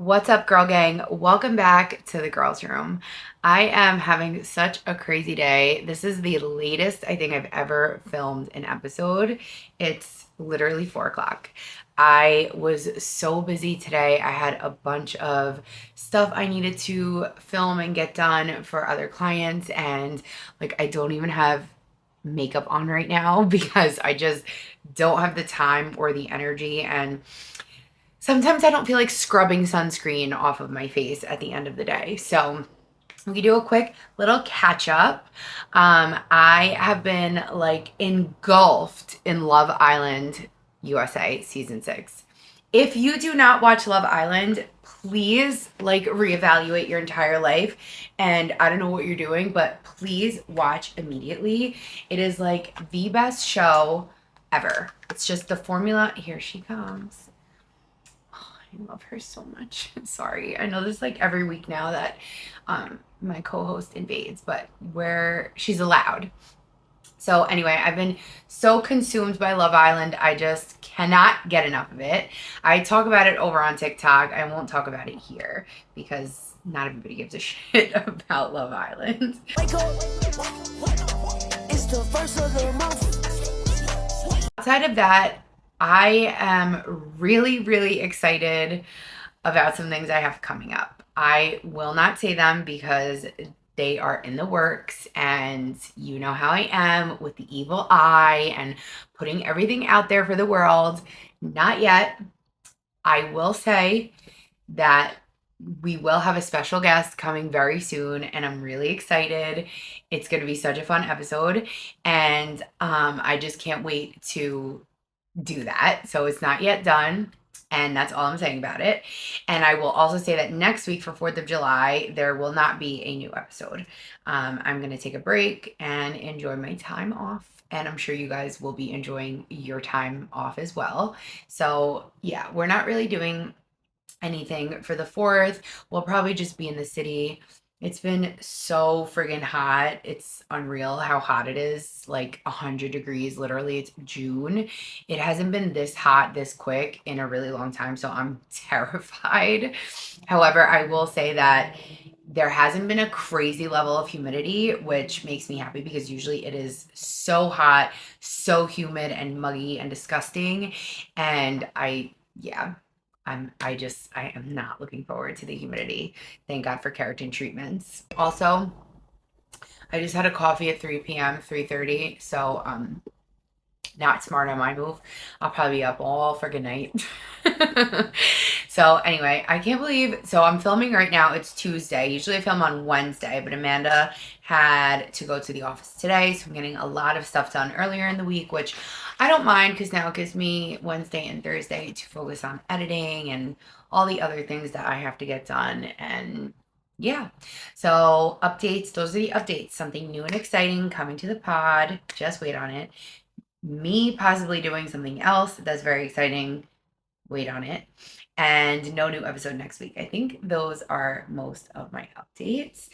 What's up, girl gang? Welcome back to the girls' room. I am having such a crazy day. This is the latest I think I've ever filmed an episode. It's literally 4 o'clock. I was so busy today. I had a bunch of stuff I needed to film and get done for other clients, and I don't even have makeup on right now because I just don't have the time or the energy. And sometimes I don't feel like scrubbing sunscreen off of my face at the end of the day. So we can do a quick little catch up. I have been engulfed in Love Island USA season 6. If you do not watch Love Island, please reevaluate your entire life. And I don't know what you're doing, but please watch immediately. It is like the best show ever. It's just the formula. Here she comes. I love her so much. Sorry. I know this every week now that my co-host invades, but where she's allowed. So anyway, I've been so consumed by Love Island. I just cannot get enough of it. I talk about it over on TikTok. I won't talk about it here because not everybody gives a shit about Love Island. It's the first of the month. Outside of that, I am really, really excited about some things I have coming up. I will not say them because they are in the works, and you know how I am with the evil eye and putting everything out there for the world. Not yet. I will say that we will have a special guest coming very soon, and I'm really excited. It's going to be such a fun episode, and I just can't wait to do that. So it's not yet done. And that's all I'm saying about it. And I will also say that next week for 4th of July, there will not be a new episode. I'm going to take a break and enjoy my time off. And I'm sure you guys will be enjoying your time off as well. So yeah, we're not really doing anything for the 4th. We'll probably just be in the city. It's been so friggin' hot. It's unreal how hot it is. 100 degrees. Literally, it's June. It hasn't been this hot this quick in a really long time, so I'm terrified. However, I will say that there hasn't been a crazy level of humidity, which makes me happy because usually it is so hot, so humid and muggy and disgusting. And yeah, I am not looking forward to the humidity. Thank God for keratin treatments. Also, I just had a coffee at 3 p.m., 3:30. So, not smart on my move. I'll probably be up all friggin' night. So anyway, I can't believe, so I'm filming right now. It's Tuesday. Usually I film on Wednesday, but Amanda had to go to the office today. So I'm getting a lot of stuff done earlier in the week, which I don't mind because now it gives me Wednesday and Thursday to focus on editing and all the other things that I have to get done. And yeah, so updates, those are the updates. Something new and exciting coming to the pod. Just wait on it. Me possibly doing something else that's very exciting. Wait on it. And no new episode next week. I think those are most of my updates.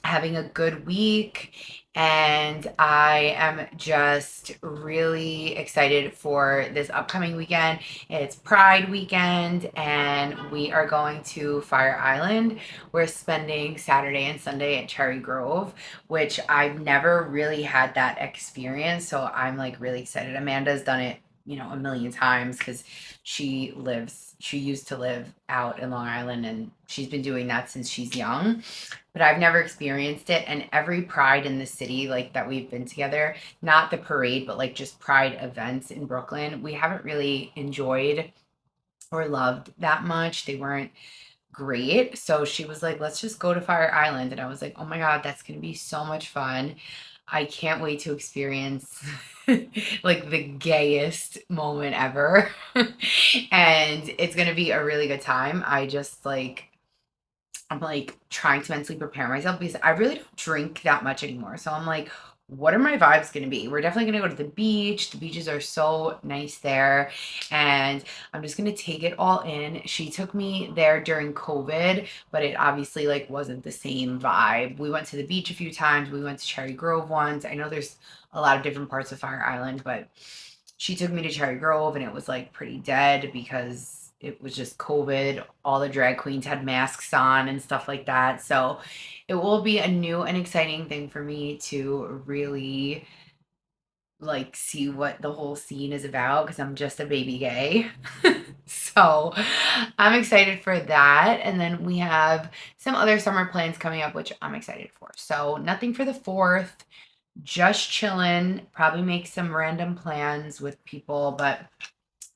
Having a good week, and I am just really excited for this upcoming weekend. It's Pride weekend, and we are going to Fire Island. We're spending Saturday and Sunday at Cherry Grove, which I've never really had that experience, so I'm really excited. Amanda's done it a million times because she used to live out in Long Island, and she's been doing that since she's young, but I've never experienced it. And every Pride in the city that we've been together, not the parade, but just Pride events in Brooklyn, we haven't really enjoyed or loved that much. They weren't great. So she was like, let's just go to Fire Island. And I was like, oh my God, that's going to be so much fun. I can't wait to experience the gayest moment ever. And it's going to be a really good time. I'm trying to mentally prepare myself because I really don't drink that much anymore. So I'm like, what are my vibes going to be? We're definitely going to go to the beach. The beaches are so nice there. And I'm just going to take it all in. She took me there during COVID, but it obviously wasn't the same vibe. We went to the beach a few times. We went to Cherry Grove once. I know there's a lot of different parts of Fire Island, but she took me to Cherry Grove, and it was pretty dead because it was just COVID. All the drag queens had masks on and stuff like that. So it will be a new and exciting thing for me to really like see what the whole scene is about because I'm just a baby gay. So I'm excited for that. And then we have some other summer plans coming up, which I'm excited for. So nothing for the 4th, just chilling, probably make some random plans with people, but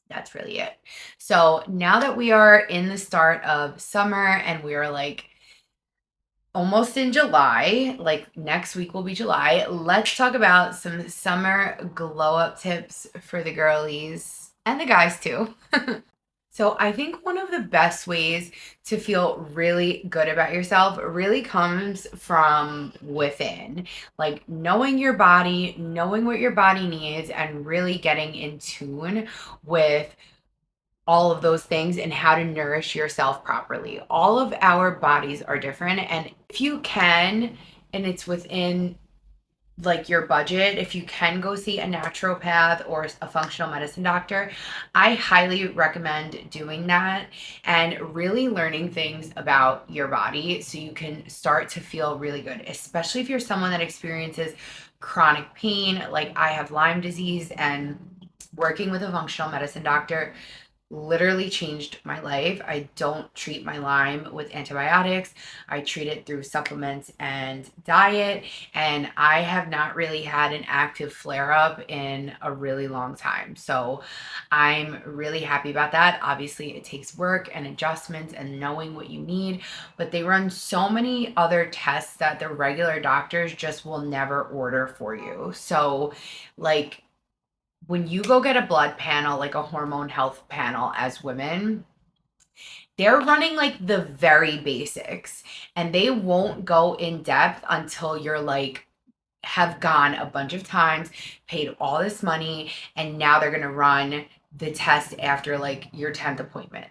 that's really it. So now that we are in the start of summer and we are like almost in July, like next week will be July, let's talk about some summer glow up tips for the girlies and the guys too. So I think one of the best ways to feel really good about yourself really comes from within. Like knowing your body, knowing what your body needs, and really getting in tune with all of those things and how to nourish yourself properly. All of our bodies are different. And if you can, and it's within like your budget, if you can go see a naturopath or a functional medicine doctor, I highly recommend doing that and really learning things about your body so you can start to feel really good, especially if you're someone that experiences chronic pain. Like I have Lyme disease, and working with a functional medicine doctor literally changed my life. I don't treat my Lyme with antibiotics. I treat it through supplements and diet, and I have not really had an active flare up in a really long time. So I'm really happy about that. Obviously, it takes work and adjustments and knowing what you need, but they run so many other tests that the regular doctors just will never order for you. So, like, when you go get a blood panel, like a hormone health panel as women, they're running like the very basics and they won't go in depth until you're like, have gone a bunch of times, paid all this money, and now they're going to run the test after like your 10th appointment.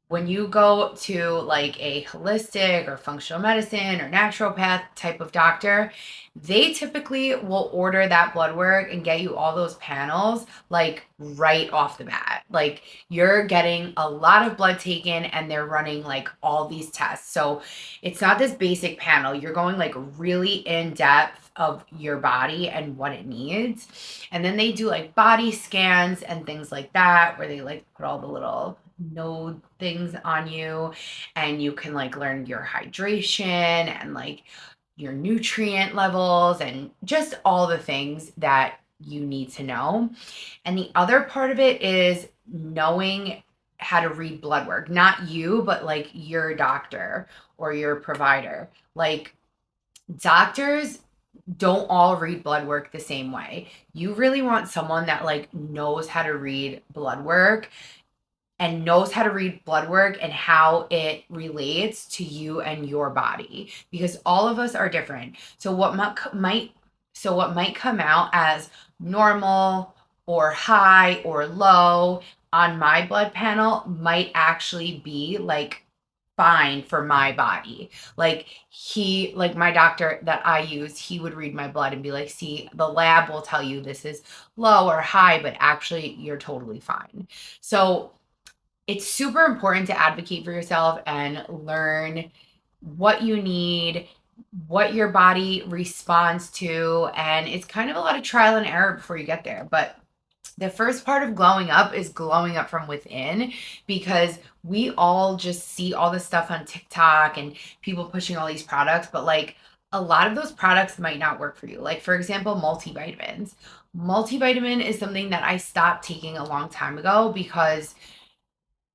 When you go to like a holistic or functional medicine or naturopath type of doctor, they typically will order that blood work and get you all those panels like right off the bat. Like you're getting a lot of blood taken and they're running like all these tests. So it's not this basic panel. You're going like really in depth of your body and what it needs. And then they do like body scans and things like that, where they like put all the little node things on you and you can like learn your hydration and like your nutrient levels and just all the things that you need to know. And the other part of it is knowing how to read blood work. Not you, but like your doctor or your provider. Like doctors don't all read blood work the same way. You really want someone that like knows how to read blood work and knows how to read blood work and how it relates to you and your body, because all of us are different. So what might come out as normal or high or low on my blood panel might actually be like fine for my body. Like my doctor that I use, he would read my blood and be like, see, the lab will tell you this is low or high, but actually you're totally fine. So it's super important to advocate for yourself and learn what you need, what your body responds to, and it's kind of a lot of trial and error before you get there. But the first part of glowing up is glowing up from within, because we all just see all this stuff on TikTok and people pushing all these products, but like a lot of those products might not work for you. Like, for example, multivitamins. Multivitamin is something that I stopped taking a long time ago because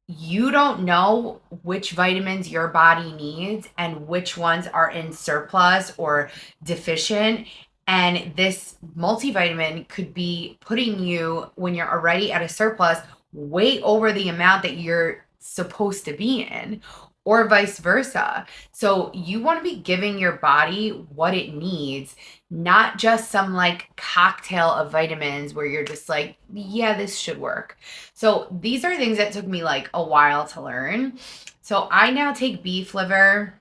you don't know which vitamins your body needs and which ones are in surplus or deficient. And this multivitamin could be putting you, when you're already at a surplus, way over the amount that you're supposed to be in, or vice versa. So you want to be giving your body what it needs, not just some like cocktail of vitamins where you're just like, yeah, this should work. So these are things that took me like a while to learn. So I now take beef liver,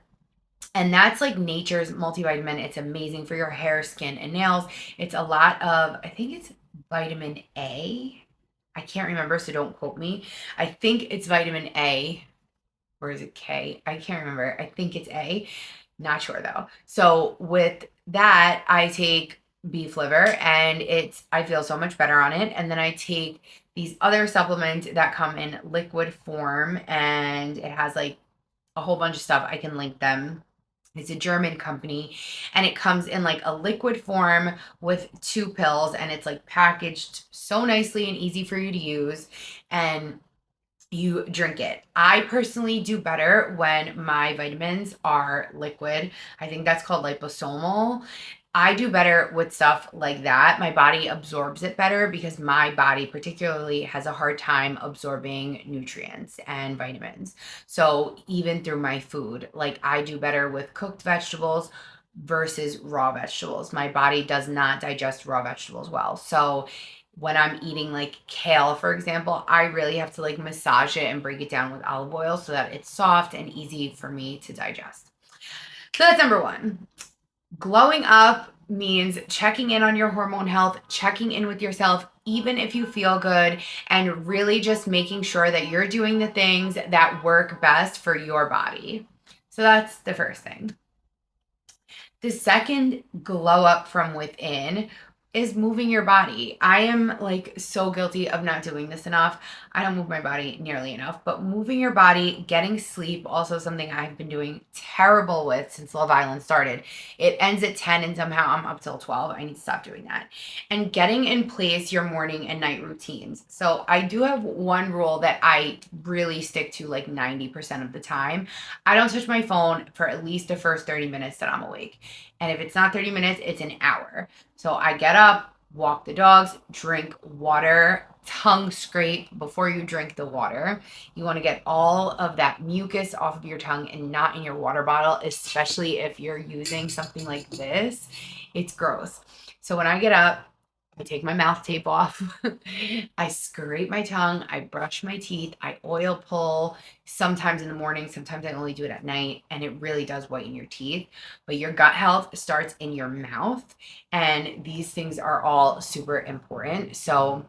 and that's like nature's multivitamin. It's amazing for your hair, skin, and nails. It's a lot of, I think it's vitamin A. I can't remember, so don't quote me. I think it's vitamin A, or is it K? I can't remember. I think it's A. Not sure though. So with that, I take beef liver and I feel so much better on it. And then I take these other supplements that come in liquid form, and it has like a whole bunch of stuff. I can link them. It's a German company, and it comes in like a liquid form with 2 pills, and it's like packaged so nicely and easy for you to use. And you drink it. I personally do better when my vitamins are liquid. I think that's called liposomal. I do better with stuff like that. My body absorbs it better because my body, particularly, has a hard time absorbing nutrients and vitamins. So, even through my food, like I do better with cooked vegetables versus raw vegetables. My body does not digest raw vegetables well. So, when I'm eating like kale, for example, I really have to like massage it and break it down with olive oil so that it's soft and easy for me to digest. So that's number one. Glowing up means checking in on your hormone health, checking in with yourself, even if you feel good, and really just making sure that you're doing the things that work best for your body. So that's the first thing. The second glow up from within is moving your body. I am like so guilty of not doing this enough. I don't move my body nearly enough, but moving your body, getting sleep, also something I've been doing terrible with since Love Island started. It ends at 10 and somehow I'm up till 12. I need to stop doing that. And getting in place your morning and night routines. So I do have one rule that I really stick to like 90% of the time. I don't touch my phone for at least the first 30 minutes that I'm awake. And if it's not 30 minutes, it's an hour. So I get up, walk the dogs, drink water, tongue scrape before you drink the water. You want to get all of that mucus off of your tongue and not in your water bottle, especially if you're using something like this. It's gross. So when I get up, I take my mouth tape off. I scrape my tongue. I brush my teeth. I oil pull, sometimes in the morning, sometimes I only do it at night, and it really does whiten your teeth. But your gut health starts in your mouth, and these things are all super important. So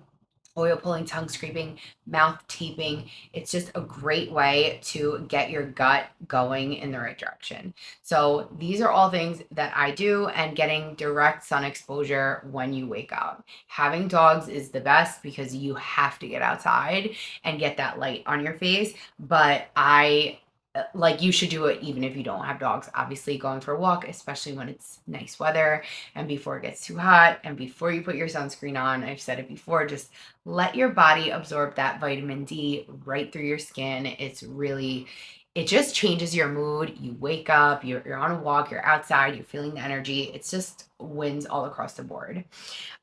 oil pulling, tongue scraping, mouth taping. It's just a great way to get your gut going in the right direction. So these are all things that I do, and getting direct sun exposure when you wake up. Having dogs is the best because you have to get outside and get that light on your face. But like you should do it even if you don't have dogs. Obviously, going for a walk, especially when it's nice weather and before it gets too hot and before you put your sunscreen on. I've said it before, just let your body absorb that vitamin D right through your skin. It just changes your mood. You wake up, you're on a walk, you're outside, you're feeling the energy. It's just wins all across the board.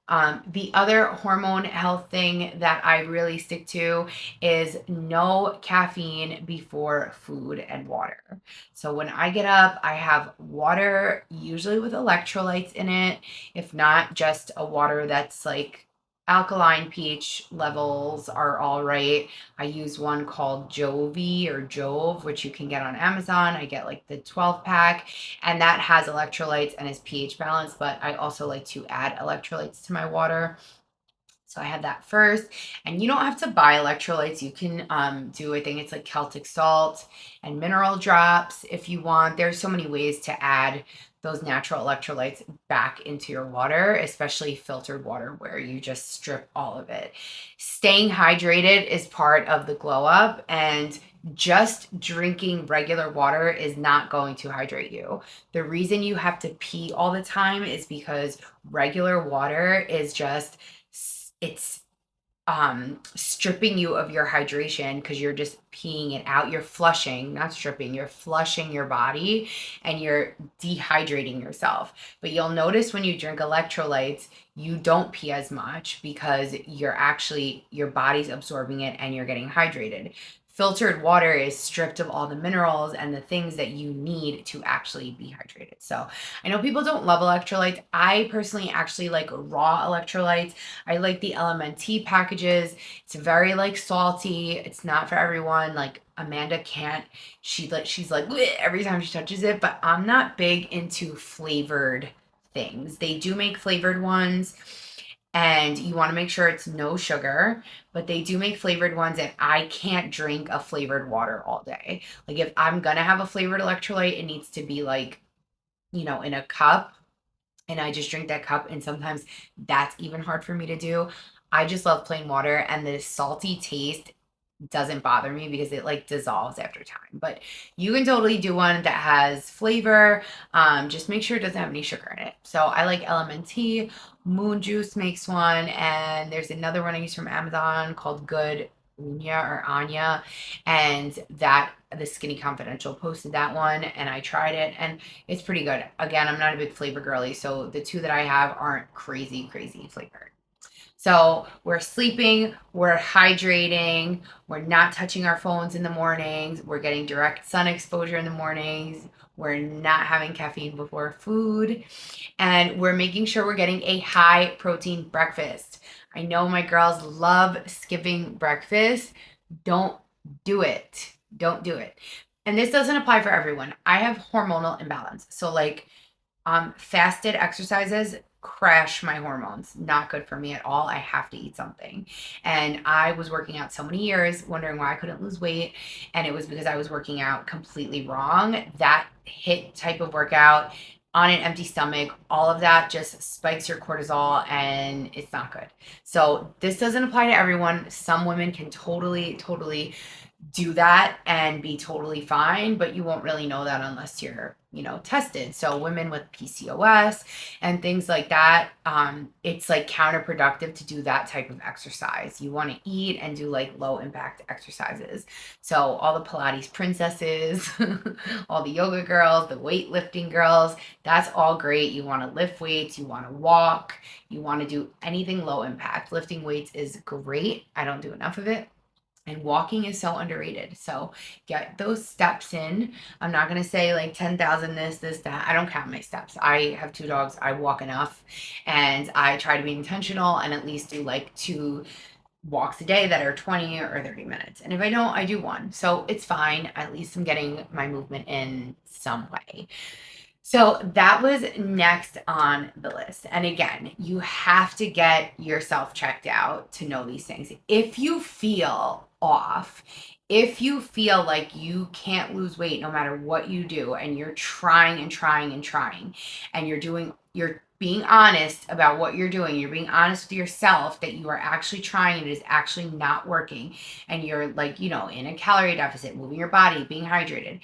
The other hormone health thing that I really stick to is no caffeine before food and water. So when I get up, I have water, usually with electrolytes in it. If not, just a water that's like alkaline pH levels are all right. I use one called Jovi or Jove, which you can get on Amazon. I get like the 12 pack, and that has electrolytes and is pH balanced, but I also like to add electrolytes to my water. So I had that first, and you don't have to buy electrolytes. You can do, I think it's like Celtic salt and mineral drops if you want. There's so many ways to add those natural electrolytes back into your water, especially filtered water where you just strip all of it. Staying hydrated is part of the glow up, and just drinking regular water is not going to hydrate you. The reason you have to pee all the time is because regular water is just it's stripping you of your hydration because you're just peeing it out. You're flushing, not stripping, you're flushing your body and you're dehydrating yourself. But you'll notice when you drink electrolytes, you don't pee as much because your body's absorbing it and you're getting hydrated. Filtered water is stripped of all the minerals and the things that you need to actually be hydrated. So I know people don't love electrolytes. I personally actually like raw electrolytes. I like the LMNT packages. It's very like salty. It's not for everyone. Like Amanda can't. She's like "Bleh," every time she touches it. But I'm not big into flavored things. They do make flavored ones. And you want to make sure it's no sugar, but they do make flavored ones, and I can't drink a flavored water all day. Like if I'm gonna have a flavored electrolyte, it needs to be like, in a cup, and I just drink that cup, and sometimes that's even hard for me to do. I just love plain water, and the salty taste doesn't bother me because it like dissolves after time. But you can totally do one that has flavor. Just make sure it doesn't have any sugar in it. So I like LMNT. Moon Juice makes one, and there's another one I use from Amazon called Good Anya, and that the Skinny Confidential posted that one, and I tried it, and it's pretty good. Again, I'm not a big flavor girly, so the two that I have aren't crazy flavored. So we're sleeping, we're hydrating, we're not touching our phones in the mornings, we're getting direct sun exposure in the mornings, we're not having caffeine before food, and we're making sure we're getting a high protein breakfast. I know my girls love skipping breakfast. Don't do it. Don't do it. And this doesn't apply for everyone. I have hormonal imbalance. So, like, fasted exercises crash my hormones. Not good for me at all. I have to eat something. And I was working out so many years, wondering why I couldn't lose weight. And it was because I was working out completely wrong. That HIIT type of workout on an empty stomach, all of that just spikes your cortisol, and it's not good. So this doesn't apply to everyone. Some women can totally do that and be totally fine, but you won't really know that unless you're, tested. So women with PCOS and things like that, it's like counterproductive to do that type of exercise. You want to eat and do like low impact exercises. So all the Pilates princesses, all the yoga girls, the weightlifting girls, that's all great. You want to lift weights, you want to walk, you want to do anything low impact. Lifting weights is great. I don't do enough of it. And walking is so underrated. So get those steps in. I'm not going to say like 10,000 this, that. I don't count my steps. I have 2 dogs. I walk enough. And I try to be intentional and at least do like 2 walks a day that are 20 or 30 minutes. And if I don't, I do 1. So it's fine. At least I'm getting my movement in some way. So that was next on the list. And again, you have to get yourself checked out to know these things. If you feel off, if you feel like you can't lose weight no matter what you do, and you're trying and trying and trying, and you're being honest about what you're doing, you're being honest with yourself that you are actually trying, it is actually not working, and you're like, in a calorie deficit, moving your body, being hydrated,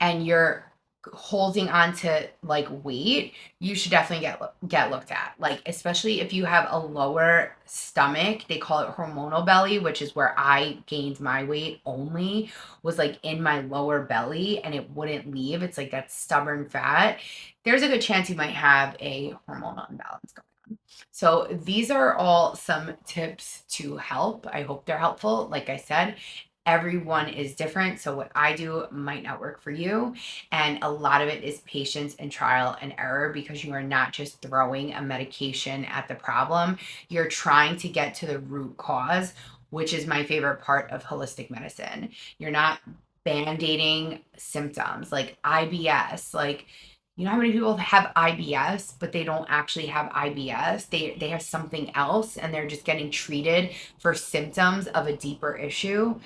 and you're holding on to like weight, you should definitely get looked at. Like, especially if you have a lower stomach, they call it hormonal belly, which is where I gained my weight, only was like in my lower belly, and it wouldn't leave. It's like that stubborn fat. There's a good chance you might have a hormonal imbalance going on. So these are all some tips to help. I hope they're helpful. Like I said, everyone is different. So what I do might not work for you. And a lot of it is patience and trial and error, because you are not just throwing a medication at the problem. You're trying to get to the root cause, which is my favorite part of holistic medicine. You're not band-aiding symptoms like IBS. Like, you know how many people have IBS, but they don't actually have IBS? They have something else, and they're just getting treated for symptoms of a deeper issue.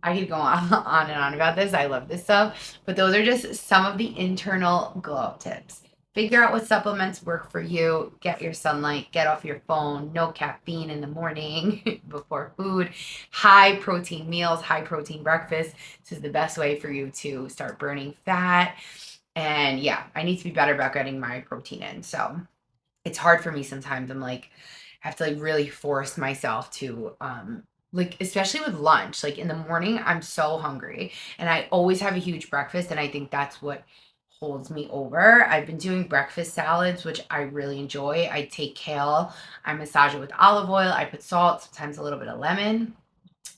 I could go on and on about this. I love this stuff. But those are just some of the internal glow up tips. Figure out what supplements work for you. Get your sunlight. Get off your phone. No caffeine in the morning before food. High protein meals, high protein breakfast. This is the best way for you to start burning fat. And yeah, I need to be better about getting my protein in. So it's hard for me sometimes. I'm like, I have to like really force myself to like, especially with lunch, like in the morning, I'm so hungry, and I always have a huge breakfast, and I think that's what holds me over. I've been doing breakfast salads, which I really enjoy. I take kale, I massage it with olive oil, I put salt, sometimes a little bit of lemon.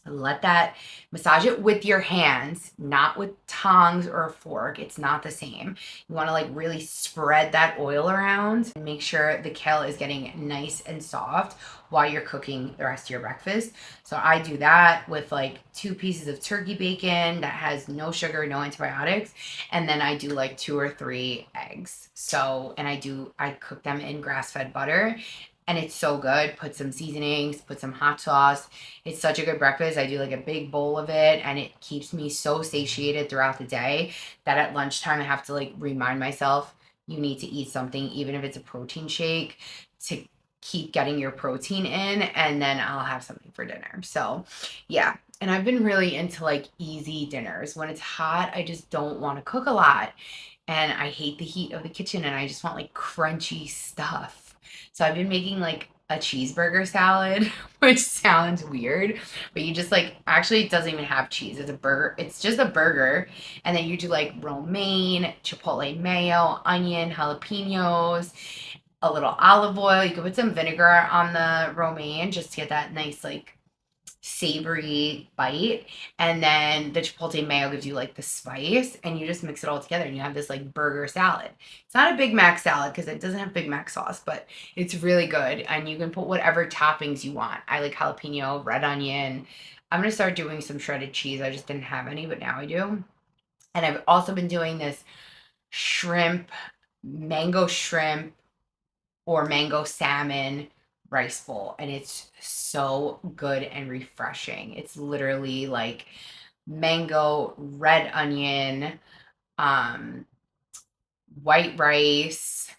Let that, massage it with your hands, not with tongs or a fork. It's not the same. You want to like really spread that oil around and make sure the kale is getting nice and soft while you're cooking the rest of your breakfast. So I do that with like 2 pieces of turkey bacon that has no sugar, no antibiotics, and then I do like 2 or 3 eggs. So, and I cook them in grass-fed butter. and it's so good. Put some seasonings, put some hot sauce. It's such a good breakfast. I do like a big bowl of it, and it keeps me so satiated throughout the day that at lunchtime I have to like remind myself you need to eat something, even if it's a protein shake, to keep getting your protein in, and then I'll have something for dinner. So, yeah. And I've been really into like easy dinners. When it's hot, I just don't want to cook a lot. And I hate the heat of the kitchen, and I just want like crunchy stuff. So I've been making like a cheeseburger salad, which sounds weird, but you just like, actually it doesn't even have cheese. It's a burger. It's just a burger. And then you do like romaine, chipotle mayo, onion, jalapenos, a little olive oil. You can put some vinegar on the romaine just to get that nice like savory bite. And then the chipotle mayo gives you like the spice, and you just mix it all together and you have this like burger salad. It's not a Big Mac salad because it doesn't have Big Mac sauce, but it's really good, and you can put whatever toppings you want. I like jalapeno, red onion. I'm gonna start doing some shredded cheese. I just didn't have any, but now I do. And I've also been doing this shrimp, mango shrimp or mango salmon rice bowl, and it's so good and refreshing. It's literally like mango, red onion, um white rice,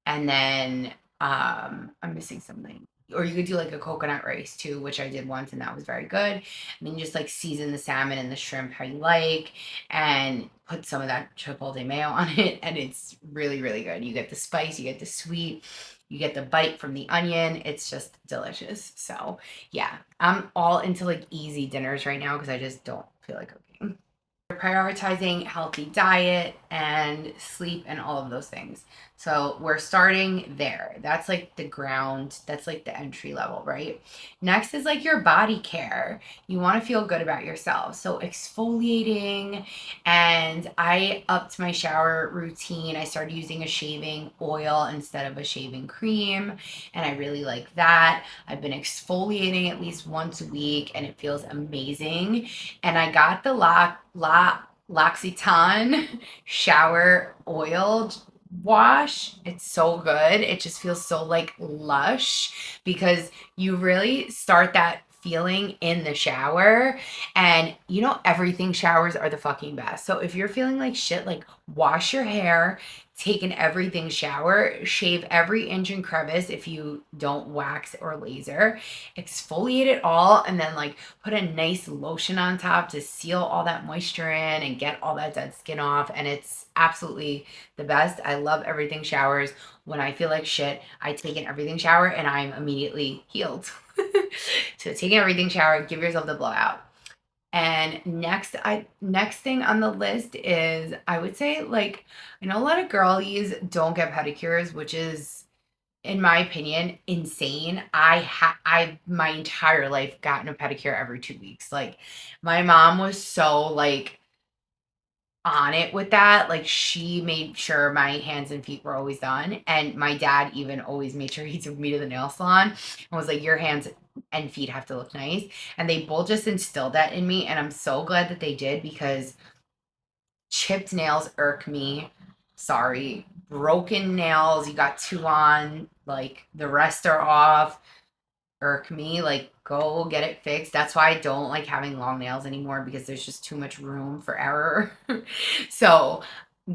and then I'm missing something. Or you could do like a coconut rice too, which I did once, and that was very good. And then you just like season the salmon and the shrimp how you like, and put some of that chipotle mayo on it, and it's really, really good. You get the spice, you get the sweet, you get the bite from the onion. It's just delicious. So yeah, I'm all into like easy dinners right now because I just don't feel like cooking. Prioritizing healthy diet and sleep and all of those things. So we're starting there. That's like the ground. That's like the entry level, right? Next is like your body care. You want to feel good about yourself. So exfoliating, and I upped my shower routine. I started using a shaving oil instead of a shaving cream, and I really like that. I've been exfoliating at least once a week, and it feels amazing. And I got the L'Occitane shower oil wash. It's so good. It just feels so like lush because you really start that feeling in the shower, and you know everything showers are the fucking best. So if you're feeling like shit, like wash your hair, take an everything shower, shave every inch and crevice if you don't wax or laser, exfoliate it all, and then like put a nice lotion on top to seal all that moisture in and get all that dead skin off. And it's absolutely the best. I love everything showers. When I feel like shit, I take an everything shower and I'm immediately healed. So take an everything shower, give yourself the blowout. And next thing on the list is, I would say, like, I know a lot of girlies don't get pedicures, which is, in my opinion, insane. I've my entire life gotten a pedicure every 2 weeks. Like, my mom was so like on it with that. Like, she made sure my hands and feet were always done. And my dad even always made sure he took me to the nail salon and was like, your hands and feet have to look nice. And they both just instilled that in me. And I'm so glad that they did, because chipped nails irk me. Sorry. Broken nails, you got two on, like the rest are off, irk me. Like, go get it fixed. That's why I don't like having long nails anymore, because there's just too much room for error. So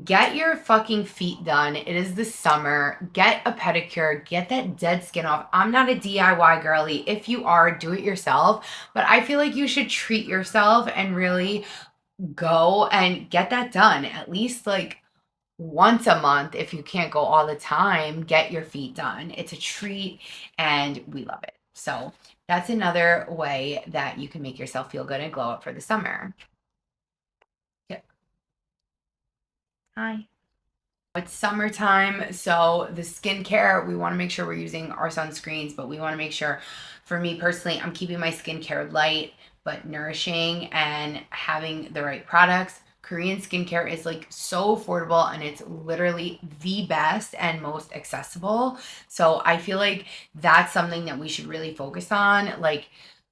get your fucking feet done. It is the summer. Get a pedicure. Get that dead skin off. I'm not a DIY girly. If you are, do it yourself. But I feel like you should treat yourself and really go and get that done at least like once a month. If you can't go all the time, get your feet done. It's a treat and we love it. So that's another way that you can make yourself feel good and glow up for the summer. Yeah. Hi. It's summertime, so the skincare, we want to make sure we're using our sunscreens, but we want to make sure, for me personally, I'm keeping my skincare light but nourishing and having the right products. Korean skincare is like so affordable, and it's literally the best and most accessible. So I feel like that's something that we should really focus on, like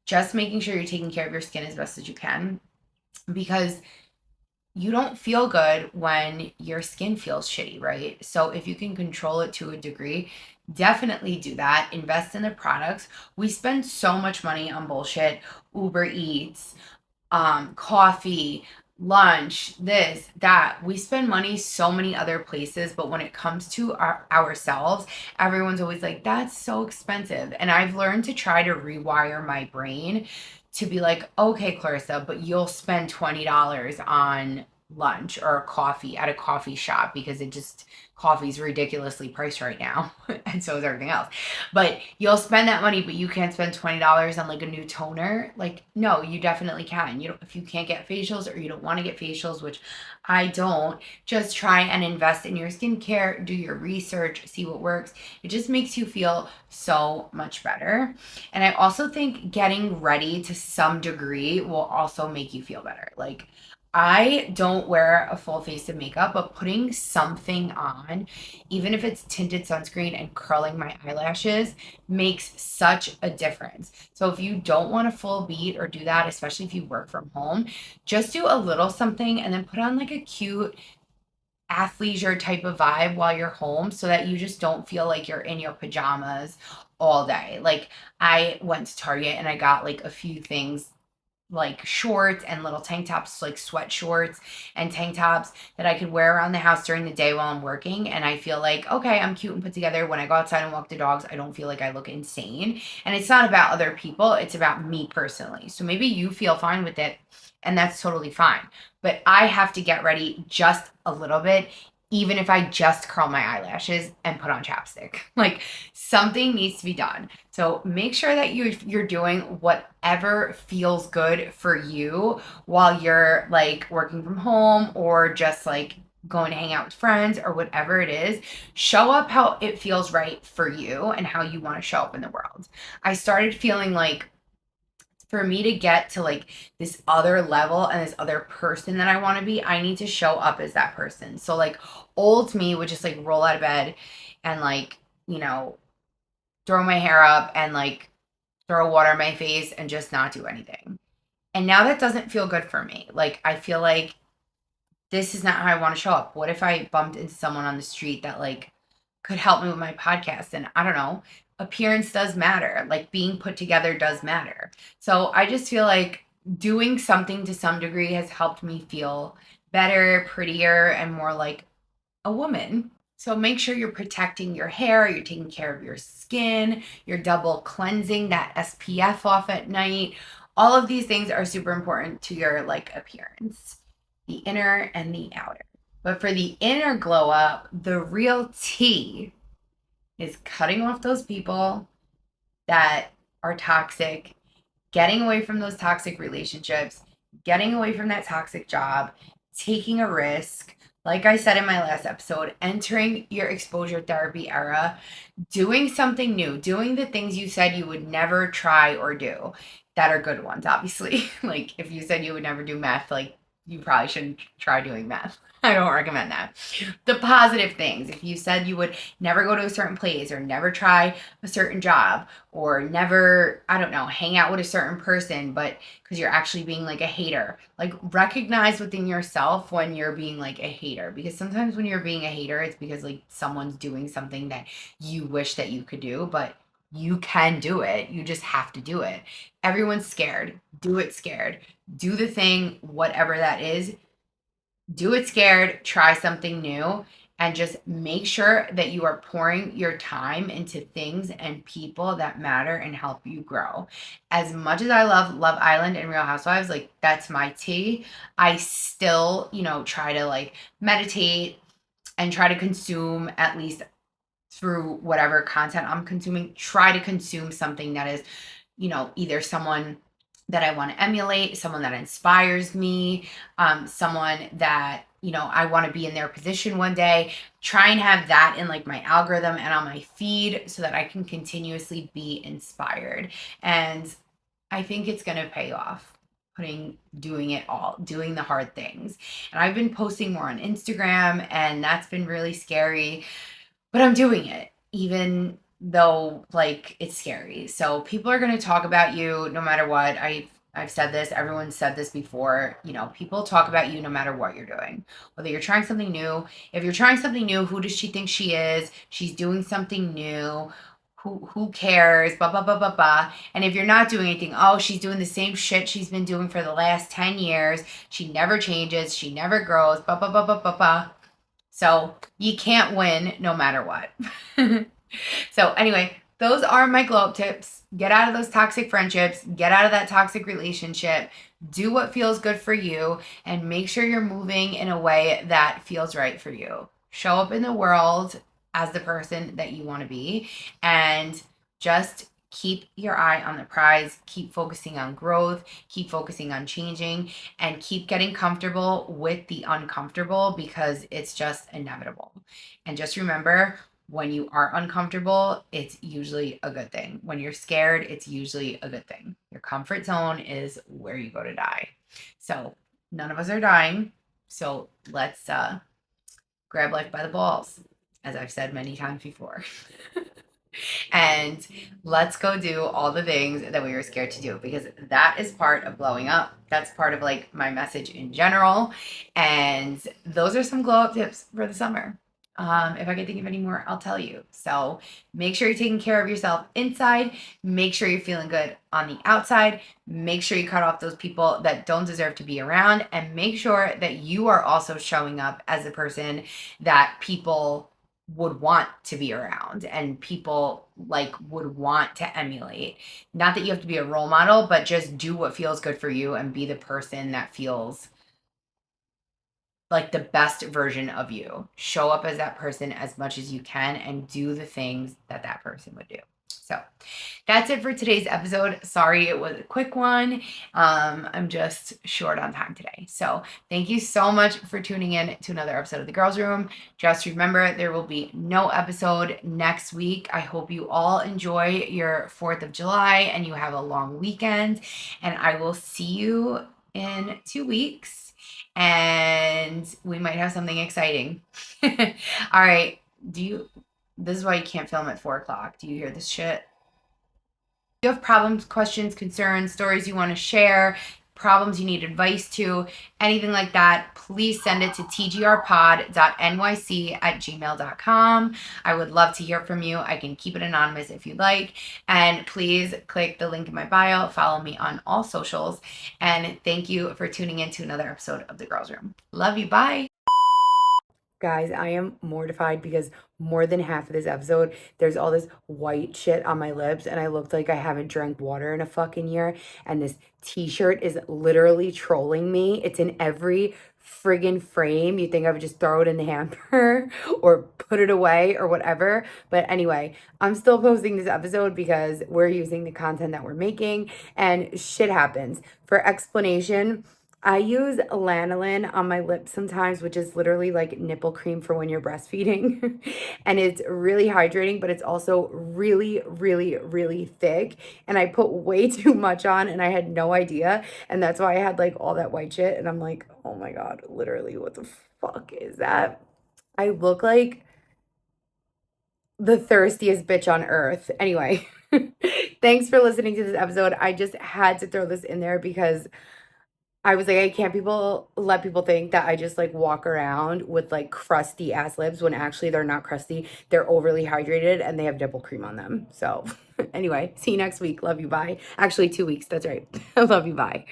just making sure you're taking care of your skin as best as you can, because you don't feel good when your skin feels shitty, right? So if you can control it to a degree, definitely do that. Invest in the products. We spend so much money on bullshit, Uber Eats, coffee, lunch, this, that. We spend money so many other places, but when it comes to ourselves, everyone's always like, that's so expensive. And I've learned to try to rewire my brain to be like, okay, Clarissa, but you'll spend $20 on lunch or coffee at a coffee shop because coffee's ridiculously priced right now. And so is everything else. But you'll spend that money, but you can't spend $20 on like a new toner. Like, no, you definitely can. You don't, if you can't get facials or you don't want to get facials, which I don't, just try and invest in your skincare, do your research, see what works. It just makes you feel so much better. And I also think getting ready to some degree will also make you feel better. Like, I don't wear a full face of makeup, but putting something on, even if it's tinted sunscreen and curling my eyelashes, makes such a difference. So if you don't want a full beat or do that, especially if you work from home, just do a little something and then put on like a cute athleisure type of vibe while you're home so that you just don't feel like you're in your pajamas all day. Like I went to Target and I got like a few things like shorts and little tank tops, like sweat shorts and tank tops that I could wear around the house during the day while I'm working. And I feel like, okay, I'm cute and put together. When I go outside and walk the dogs, I don't feel like I look insane. And it's not about other people, it's about me personally. So maybe you feel fine with it, and that's totally fine. But I have to get ready just a little bit, even if I just curl my eyelashes and put on chapstick. Like something needs to be done. So make sure that you're doing whatever feels good for you while you're like working from home or just like going to hang out with friends or whatever it is. Show up how it feels right for you and how you want to show up in the world. I started feeling like for me to get to like this other level and this other person that I want to be, I need to show up as that person. So like old me would just like roll out of bed and like, throw my hair up and like throw water in my face and just not do anything. And now that doesn't feel good for me. Like I feel like this is not how I want to show up. What if I bumped into someone on the street that like could help me with my podcast? And I don't know, appearance does matter. Like being put together does matter. So I just feel like doing something to some degree has helped me feel better, prettier, and more like a woman. So make sure you're protecting your hair, you're taking care of your skin, you're double cleansing that SPF off at night. All of these things are super important to your like appearance, the inner and the outer. But for the inner glow up, the real tea is cutting off those people that are toxic, getting away from those toxic relationships, getting away from that toxic job, taking a risk. Like I said in my last episode, entering your exposure therapy era, doing something new, doing the things you said you would never try or do that are good ones, obviously. Like if you said you would never do meth, like you probably shouldn't try doing meth. I don't recommend that. The positive things, if you said you would never go to a certain place or never try a certain job or never, I don't know, hang out with a certain person, but because you're actually being like a hater, like recognize within yourself when you're being like a hater. Because sometimes when you're being a hater, it's because like someone's doing something that you wish that you could do, but you can do it. You just have to do it. Everyone's scared. Do it scared. Do the thing, whatever that is. Do it scared, try something new, and just make sure that you are pouring your time into things and people that matter and help you grow. As much as I love Love Island and Real Housewives, like that's my tea, I still, try to like meditate and try to consume at least through whatever content I'm consuming, try to consume something that is, either someone that I want to emulate, someone that inspires me, someone that, I want to be in their position one day. Try and have that in like my algorithm and on my feed so that I can continuously be inspired. And I think it's going to pay off. Doing it all, doing the hard things. And I've been posting more on Instagram, and that's been really scary, but I'm doing it even though like it's scary. So people are going to talk about you no matter what. I I've said this, everyone's said this before, you know, people talk about you no matter what you're doing. Whether you're trying something new, if you're trying something new, who does she think she is? She's doing something new. Who cares? Blah blah blah blah blah. And if you're not doing anything, oh, she's doing the same shit she's been doing for the last 10 years. She never changes, she never grows, blah blah blah blah blah blah. So you can't win no matter what. So anyway, those are my glow up tips. Get out of those toxic friendships, get out of that toxic relationship, do what feels good for you, and make sure you're moving in a way that feels right for you. Show up in the world as the person that you want to be, and just keep your eye on the prize, keep focusing on growth, keep focusing on changing, and keep getting comfortable with the uncomfortable because it's just inevitable. And just remember, when you are uncomfortable, it's usually a good thing. When you're scared, it's usually a good thing. Your comfort zone is where you go to die. So none of us are dying. So let's grab life by the balls, as I've said many times before. And let's go do all the things that we were scared to do, because that is part of glowing up. That's part of like my message in general. And those are some glow up tips for the summer. If I can think of any more, I'll tell you. So make sure you're taking care of yourself inside. Make sure you're feeling good on the outside. Make sure you cut off those people that don't deserve to be around. And make sure that you are also showing up as a person that people would want to be around and people like would want to emulate. Not that you have to be a role model, but just do what feels good for you and be the person that feels like the best version of you. Show up as that person as much as you can and do the things that that person would do. So that's it for today's episode. Sorry it was a quick one. I'm just short on time today. So thank you so much for tuning in to another episode of The Girls Room. Just remember, there will be no episode next week. I hope you all enjoy your 4th of July and you have a long weekend. And I will see you in 2 weeks. And we might have something exciting. All right. This is why you can't film at 4 o'clock. Do you hear this shit? If you have problems, questions, concerns, stories you want to share, problems you need advice to, anything like that, please send it to tgrpod.nyc@gmail.com. I would love to hear from you. I can keep it anonymous if you'd like. And please click the link in my bio. Follow me on all socials. And thank you for tuning in to another episode of The Girls Room. Love you. Bye. Guys, I am mortified because more than half of this episode, there's all this white shit on my lips and I looked like I haven't drank water in a fucking year. And this t-shirt is literally trolling me. It's in every friggin' frame. You think I would just throw it in the hamper or put it away or whatever. But anyway, I'm still posting this episode because we're using the content that we're making and shit happens. For explanation, I use lanolin on my lips sometimes, which is literally like nipple cream for when you're breastfeeding. And it's really hydrating, but it's also really, really, really thick. And I put way too much on and I had no idea. And that's why I had like all that white shit. And I'm like, oh my God, literally, what the fuck is that? I look like the thirstiest bitch on earth. Anyway, thanks for listening to this episode. I just had to throw this in there because I was like, I can't let people think that I just like walk around with like crusty ass lips when actually they're not crusty. They're overly hydrated and they have nipple cream on them. So anyway, see you next week. Love you. Bye. Actually, 2 weeks. That's right. I love you. Bye.